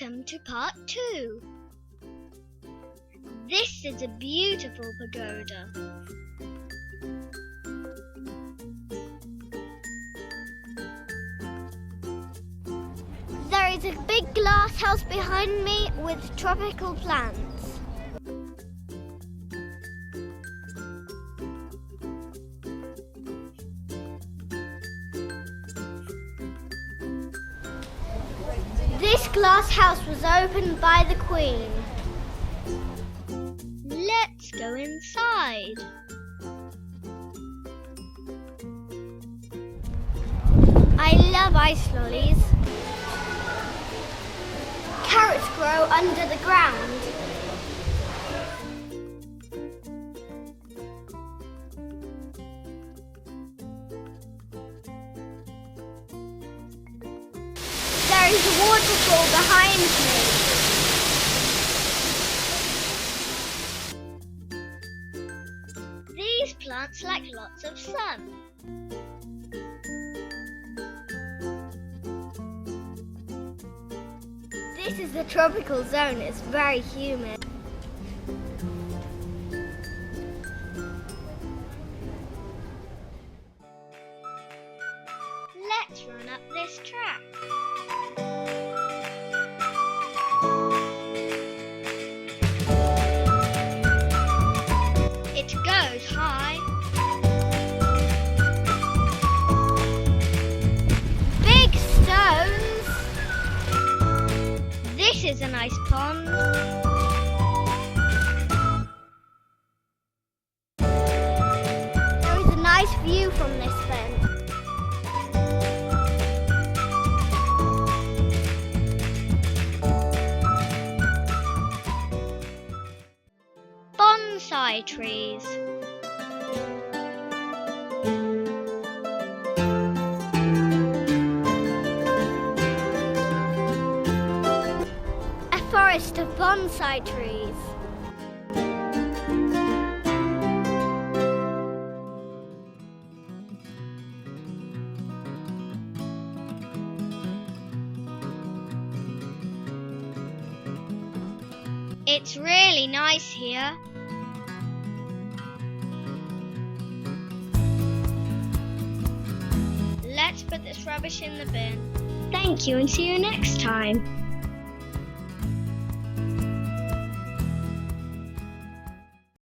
Welcome to part 2. This is a beautiful pagoda. There is a big glass house behind me with tropical plants. This glass house was opened by the Queen. Let's go inside. I love ice lollies. Carrots grow under the ground. There is a waterfall behind me. These plants like lots of sun. This is the tropical zone. It's very humid. Let's run up this track. It goes high. Big stones. This is a nice pond. There is a nice view from this fence. Bonsai trees. A forest of bonsai trees. It's really nice here. Let's put this rubbish in the bin. Thank you and see you next time.